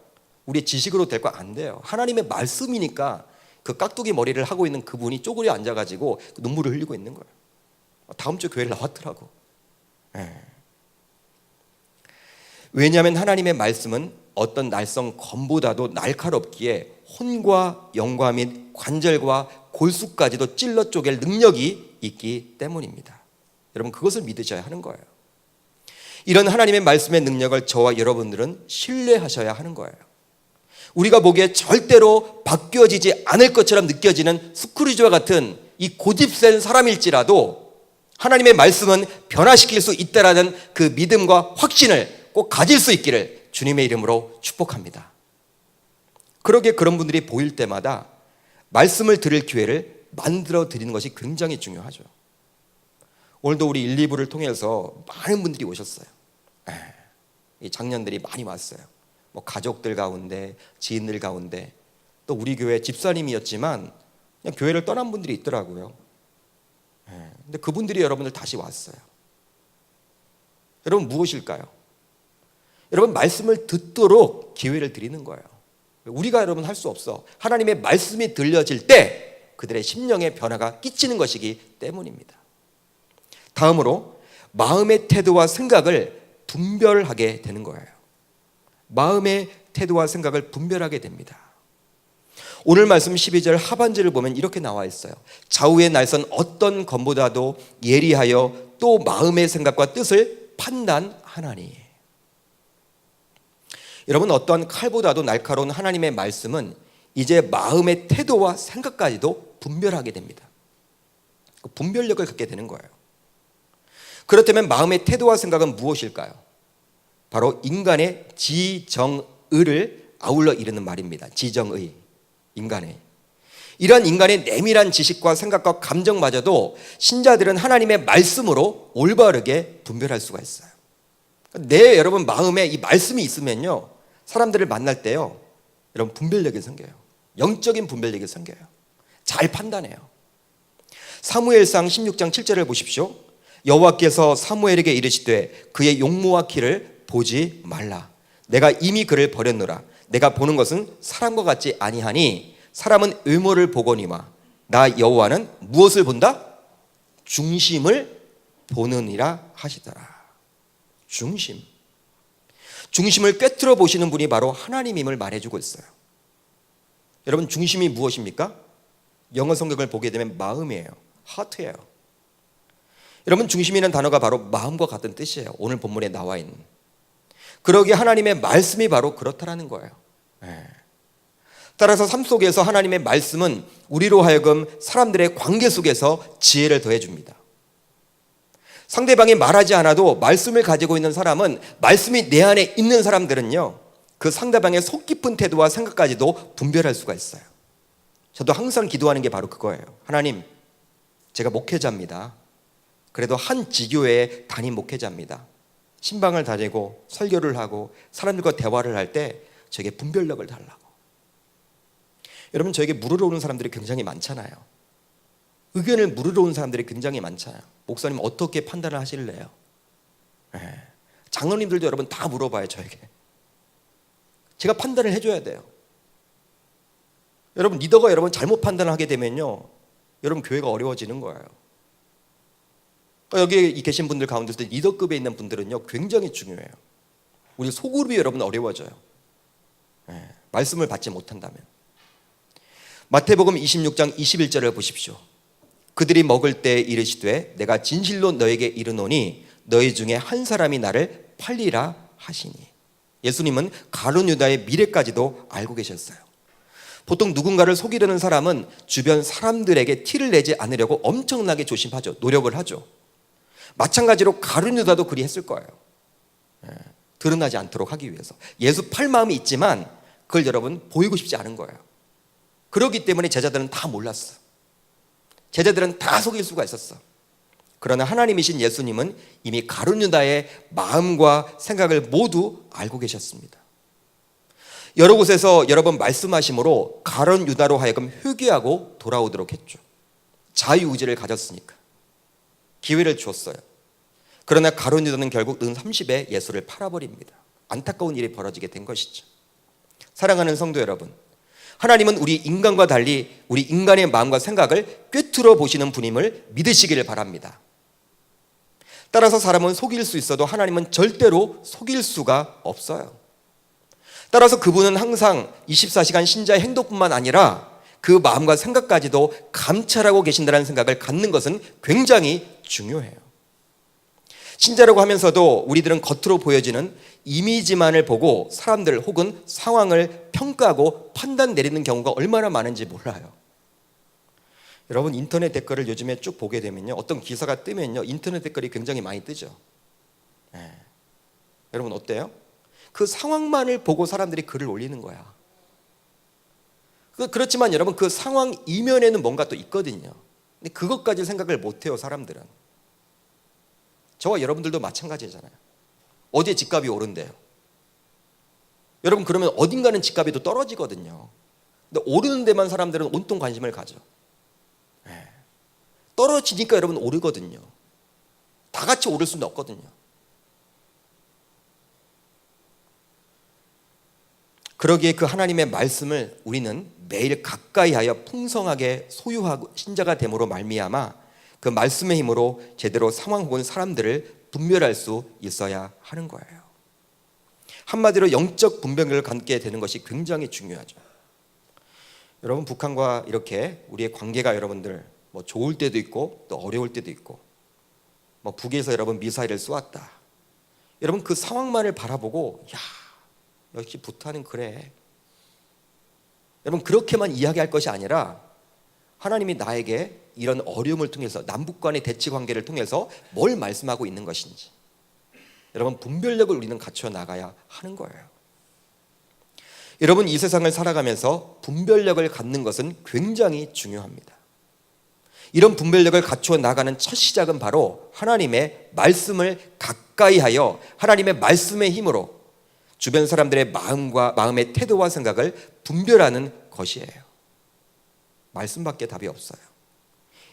우리의 지식으로 될까? 안 돼요. 하나님의 말씀이니까 그 깍두기 머리를 하고 있는 그분이 쪼그려 앉아가지고 눈물을 흘리고 있는 거예요. 다음 주 교회를 나왔더라고. 왜냐하면 하나님의 말씀은 어떤 날성 검보다도 날카롭기에 혼과 영과 및 관절과 골수까지도 찔러 쪼갤 능력이 있기 때문입니다. 여러분 그것을 믿으셔야 하는 거예요. 이런 하나님의 말씀의 능력을 저와 여러분들은 신뢰하셔야 하는 거예요. 우리가 보기에 절대로 바뀌어지지 않을 것처럼 느껴지는 스크루지와 같은 이 고집센 사람일지라도 하나님의 말씀은 변화시킬 수 있다라는 그 믿음과 확신을 꼭 가질 수 있기를 주님의 이름으로 축복합니다. 그러기에 그런 분들이 보일 때마다 말씀을 들을 기회를 만들어 드리는 것이 굉장히 중요하죠. 오늘도 우리 1, 2부를 통해서 많은 분들이 오셨어요. 이 장년들이 많이 왔어요. 뭐 가족들 가운데, 지인들 가운데, 또 우리 교회 집사님이었지만 그냥 교회를 떠난 분들이 있더라고요. 근데 그분들이 여러분들 다시 왔어요. 여러분 무엇일까요? 여러분 말씀을 듣도록 기회를 드리는 거예요. 우리가 여러분 할 수 없어. 하나님의 말씀이 들려질 때 그들의 심령의 변화가 끼치는 것이기 때문입니다. 다음으로 마음의 태도와 생각을 분별하게 되는 거예요. 마음의 태도와 생각을 분별하게 됩니다. 오늘 말씀 12절 하반절을 보면 이렇게 나와 있어요. 좌우의 날선 어떤 검보다도 예리하여 또 마음의 생각과 뜻을 판단하나니. 여러분 어떠한 칼보다도 날카로운 하나님의 말씀은 이제 마음의 태도와 생각까지도 분별하게 됩니다. 분별력을 갖게 되는 거예요. 그렇다면 마음의 태도와 생각은 무엇일까요? 바로 인간의 지정의를 아울러 이르는 말입니다. 지정의, 인간의. 이런 인간의 내밀한 지식과 생각과 감정마저도 신자들은 하나님의 말씀으로 올바르게 분별할 수가 있어요. 내 여러분 마음에 이 말씀이 있으면요, 사람들을 만날 때요, 여러분 분별력이 생겨요. 영적인 분별력이 생겨요. 잘 판단해요. 사무엘상 16장 7절을 보십시오. 여호와께서 사무엘에게 이르시되 그의 용모와 키를 보지 말라. 내가 이미 그를 버렸노라. 내가 보는 것은 사람과 같지 아니하니 사람은 외모를 보거니와 나 여호와는 무엇을 본다? 중심을 보느니라 하시더라. 중심. 중심을 꿰뚫어 보시는 분이 바로 하나님임을 말해주고 있어요. 여러분 중심이 무엇입니까? 영어 성경을 보게 되면 마음이에요. 하트예요. 여러분 중심이라는 단어가 바로 마음과 같은 뜻이에요. 오늘 본문에 나와 있는. 그러기에 하나님의 말씀이 바로 그렇다라는 거예요. 따라서 삶 속에서 하나님의 말씀은 우리로 하여금 사람들의 관계 속에서 지혜를 더해줍니다. 상대방이 말하지 않아도 말씀을 가지고 있는 사람은, 말씀이 내 안에 있는 사람들은요, 그 상대방의 속 깊은 태도와 생각까지도 분별할 수가 있어요. 저도 항상 기도하는 게 바로 그거예요. 하나님, 제가 목회자입니다. 그래도 한 지교회의 담임 목회자입니다. 신방을 다니고 설교를 하고 사람들과 대화를 할 때 저에게 분별력을 달라고. 여러분 저에게 물으러 오는 사람들이 굉장히 많잖아요. 의견을 물으러 온 사람들이 굉장히 많잖아요. 목사님 어떻게 판단을 하실래요? 장로님들도 여러분 다 물어봐요, 저에게. 제가 판단을 해줘야 돼요. 여러분 리더가 여러분 잘못 판단을 하게 되면요, 여러분 교회가 어려워지는 거예요. 여기 계신 분들 가운데서 리더급에 있는 분들은요 굉장히 중요해요. 우리 소그룹이 여러분 어려워져요. 말씀을 받지 못한다면. 마태복음 26장 21절을 보십시오. 그들이 먹을 때 이르시되 내가 진실로 너에게 이르노니 너희 중에 한 사람이 나를 팔리라 하시니. 예수님은 가룟 유다의 미래까지도 알고 계셨어요. 보통 누군가를 속이려는 사람은 주변 사람들에게 티를 내지 않으려고 엄청나게 조심하죠. 노력을 하죠. 마찬가지로 가룟 유다도 그리했을 거예요. 드러나지 않도록 하기 위해서. 예수 팔 마음이 있지만 그걸 여러분 보이고 싶지 않은 거예요. 그렇기 때문에 제자들은 다 몰랐어. 제자들은 다 속일 수가 있었어. 그러나 하나님이신 예수님은 이미 가룟 유다의 마음과 생각을 모두 알고 계셨습니다. 여러 곳에서 여러 번 말씀하심으로 가룟 유다로 하여금 회개하고 돌아오도록 했죠. 자유의지를 가졌으니까 기회를 주었어요. 그러나 가룟 유다는 결국 은 30에 예수를 팔아버립니다. 안타까운 일이 벌어지게 된 것이죠. 사랑하는 성도 여러분, 하나님은 우리 인간과 달리 우리 인간의 마음과 생각을 꿰뚫어 보시는 분임을 믿으시기를 바랍니다. 따라서 사람은 속일 수 있어도 하나님은 절대로 속일 수가 없어요. 따라서 그분은 항상 24시간 신자의 행동뿐만 아니라 그 마음과 생각까지도 감찰하고 계신다는 생각을 갖는 것은 굉장히 중요해요. 신자라고 하면서도 우리들은 겉으로 보여지는 이미지만을 보고 사람들 혹은 상황을 평가하고 판단 내리는 경우가 얼마나 많은지 몰라요. 여러분 인터넷 댓글을 요즘에 쭉 보게 되면요, 어떤 기사가 뜨면요 인터넷 댓글이 굉장히 많이 뜨죠. 여러분 어때요? 그 상황만을 보고 사람들이 글을 올리는 거야. 그렇지만 여러분 그 상황 이면에는 뭔가 또 있거든요. 근데 그것까지 생각을 못해요, 사람들은. 저와 여러분들도 마찬가지잖아요. 어디에 집값이 오른대요? 여러분 그러면 어딘가는 집값이 또 떨어지거든요. 근데 오르는 데만 사람들은 온통 관심을 가져. 떨어지니까 여러분 오르거든요. 다 같이 오를 수는 없거든요. 그러기에 그 하나님의 말씀을 우리는 매일 가까이 하여 풍성하게 소유하고 신자가 됨으로 말미암아 그 말씀의 힘으로 제대로 상황 혹은 사람들을 분별할 수 있어야 하는 거예요. 한마디로 영적 분별력을 갖게 되는 것이 굉장히 중요하죠. 여러분 북한과 이렇게 우리의 관계가 여러분들 뭐 좋을 때도 있고 또 어려울 때도 있고, 뭐 북에서 여러분 미사일을 쏘았다. 여러분 그 상황만을 바라보고 야 역시 북한은 그래. 여러분 그렇게만 이야기할 것이 아니라 하나님이 나에게 이런 어려움을 통해서 남북 간의 대치 관계를 통해서 뭘 말씀하고 있는 것인지 여러분 분별력을 우리는 갖춰 나가야 하는 거예요. 여러분 이 세상을 살아가면서 분별력을 갖는 것은 굉장히 중요합니다. 이런 분별력을 갖추어 나가는 첫 시작은 바로 하나님의 말씀을 가까이 하여 하나님의 말씀의 힘으로 주변 사람들의 마음의 태도와 생각을 분별하는 것이에요. 말씀밖에 답이 없어요.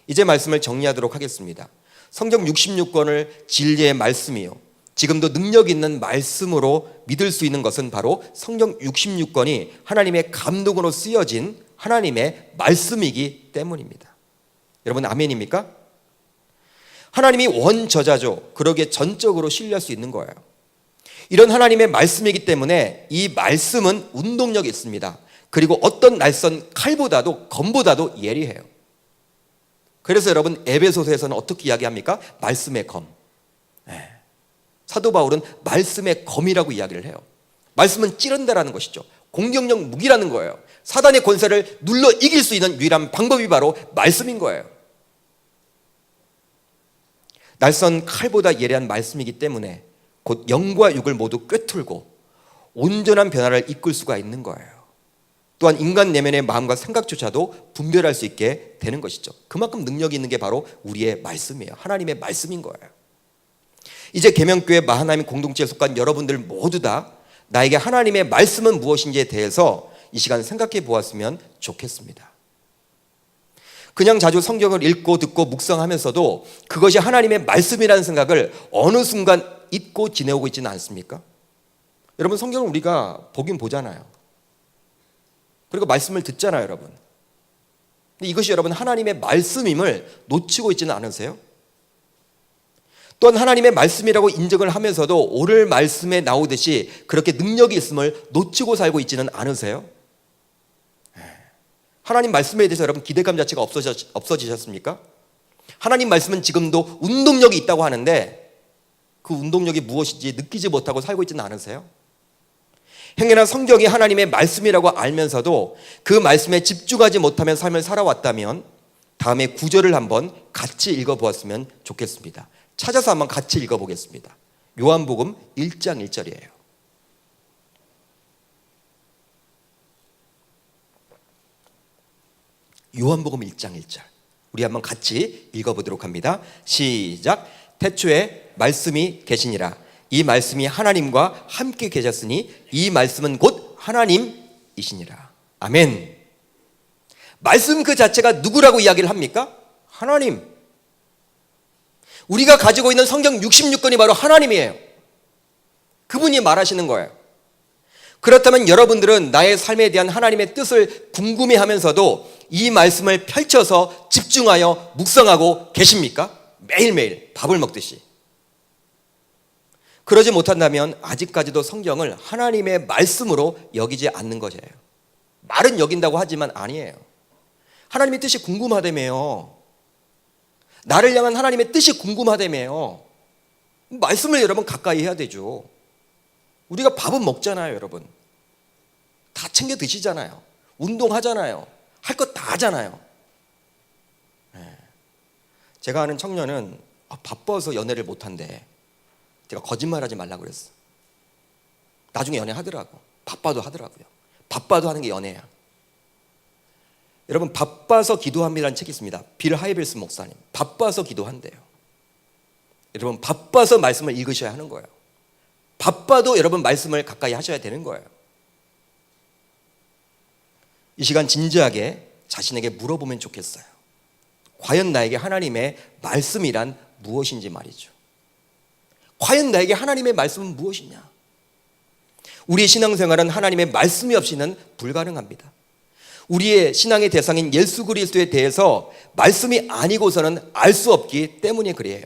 이제 말씀을 정리하도록 하겠습니다. 성경 66권을 진리의 말씀이요 지금도 능력 있는 말씀으로 믿을 수 있는 것은 바로 성경 66권이 하나님의 감동으로 쓰여진 하나님의 말씀이기 때문입니다. 여러분 아멘입니까? 하나님이 원저자죠. 그러기에 전적으로 신뢰할 수 있는 거예요. 이런 하나님의 말씀이기 때문에 이 말씀은 운동력이 있습니다. 그리고 어떤 날선 칼보다도 검보다도 예리해요. 그래서 여러분 에베소서에서는 어떻게 이야기합니까? 말씀의 검. 사도 바울은 말씀의 검이라고 이야기를 해요. 말씀은 찌른다라는 것이죠. 공격력 무기라는 거예요. 사단의 권세를 눌러 이길 수 있는 유일한 방법이 바로 말씀인 거예요. 날선 칼보다 예리한 말씀이기 때문에 곧 영과 육을 모두 꿰뚫고 온전한 변화를 이끌 수가 있는 거예요. 또한 인간 내면의 마음과 생각조차도 분별할 수 있게 되는 것이죠. 그만큼 능력이 있는 게 바로 우리의 말씀이에요. 하나님의 말씀인 거예요. 이제 계명교회 마하나임 공동체에 속한 여러분들 모두 다 나에게 하나님의 말씀은 무엇인지에 대해서 이 시간 생각해 보았으면 좋겠습니다. 그냥 자주 성경을 읽고 듣고 묵상하면서도 그것이 하나님의 말씀이라는 생각을 어느 순간 잊고 지내오고 있지는 않습니까? 여러분, 성경을 우리가 보긴 보잖아요. 그리고 말씀을 듣잖아요, 여러분. 근데 이것이 여러분 하나님의 말씀임을 놓치고 있지는 않으세요? 또한 하나님의 말씀이라고 인정을 하면서도 오늘 말씀에 나오듯이 그렇게 능력이 있음을 놓치고 살고 있지는 않으세요? 하나님 말씀에 대해서 여러분 기대감 자체가 없어지셨습니까? 하나님 말씀은 지금도 운동력이 있다고 하는데 그 운동력이 무엇인지 느끼지 못하고 살고 있지는 않으세요? 행여나 성경이 하나님의 말씀이라고 알면서도 그 말씀에 집중하지 못하면 삶을 살아왔다면 다음에 구절을 한번 같이 읽어보았으면 좋겠습니다. 찾아서 한번 같이 읽어보겠습니다. 요한복음 1장 1절이에요. 요한복음 1장 1절. 우리 한번 같이 읽어보도록 합니다. 시작. 태초에 말씀이 계시니라. 이 말씀이 하나님과 함께 계셨으니 이 말씀은 곧 하나님이시니라. 아멘. 말씀 그 자체가 누구라고 이야기를 합니까? 하나님. 우리가 가지고 있는 성경 66권이 바로 하나님이에요. 그분이 말하시는 거예요. 그렇다면 여러분들은 나의 삶에 대한 하나님의 뜻을 궁금해하면서도 이 말씀을 펼쳐서 집중하여 묵상하고 계십니까? 매일매일 밥을 먹듯이. 그러지 못한다면 아직까지도 성경을 하나님의 말씀으로 여기지 않는 것이에요. 말은 여긴다고 하지만 아니에요. 하나님의 뜻이 궁금하다며요. 나를 향한 하나님의 뜻이 궁금하다며요. 말씀을 여러분 가까이 해야 되죠. 우리가 밥은 먹잖아요, 여러분. 다 챙겨 드시잖아요. 운동하잖아요. 할 것 다 하잖아요. 제가 아는 청년은 바빠서 연애를 못한대. 제가 거짓말하지 말라고 그랬어. 나중에 연애하더라고. 바빠도 하더라고요. 바빠도 하는 게 연애야. 여러분, 바빠서 기도합니다라는 책이 있습니다. 빌 하이빌스 목사님. 바빠서 기도한대요. 여러분, 바빠서 말씀을 읽으셔야 하는 거예요. 바빠도 여러분 말씀을 가까이 하셔야 되는 거예요. 이 시간 진지하게 자신에게 물어보면 좋겠어요. 과연 나에게 하나님의 말씀이란 무엇인지 말이죠. 과연 나에게 하나님의 말씀은 무엇이냐? 우리의 신앙생활은 하나님의 말씀이 없이는 불가능합니다. 우리의 신앙의 대상인 예수 그리스도에 대해서 말씀이 아니고서는 알 수 없기 때문에 그래요.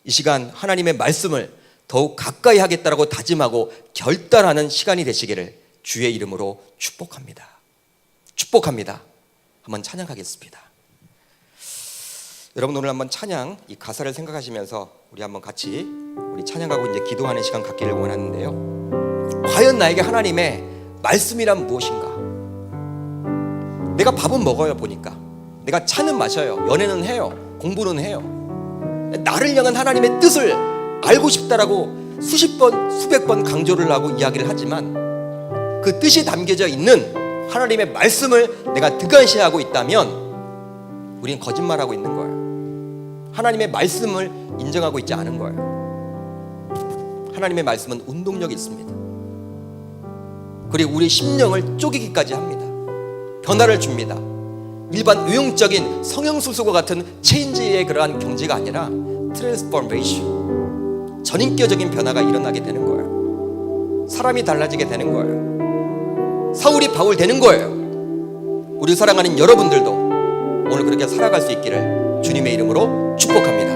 이 시간 하나님의 말씀을 더욱 가까이 하겠다라고 다짐하고 결단하는 시간이 되시기를 주의 이름으로 축복합니다. 축복합니다. 한번 찬양하겠습니다. 여러분, 오늘 한번 찬양 이 가사를 생각하시면서 우리 한번 같이 우리 찬양하고 이제 기도하는 시간 갖기를 원하는데요. 과연 나에게 하나님의 말씀이란 무엇인가? 내가 밥은 먹어요, 보니까. 내가 차는 마셔요. 연애는 해요. 공부는 해요. 나를 향한 하나님의 뜻을 알고 싶다라고 수십 번, 수백 번 강조를 하고 이야기를 하지만 그 뜻이 담겨져 있는 하나님의 말씀을 내가 등한시하고 있다면 우리는 거짓말하고 있는 거예요. 하나님의 말씀을 인정하고 있지 않은 거예요. 하나님의 말씀은 운동력이 있습니다. 그리고 우리 심령을 쪼개기까지 합니다. 변화를 줍니다. 일반 의용적인 성형수술과 같은 체인지의 그러한 경지가 아니라 트랜스포메이션, 전인격적인 변화가 일어나게 되는 거예요. 사람이 달라지게 되는 거예요. 사울이 바울 되는 거예요. 우리 사랑하는 여러분들도 오늘 그렇게 살아갈 수 있기를 주님의 이름으로 축복합니다.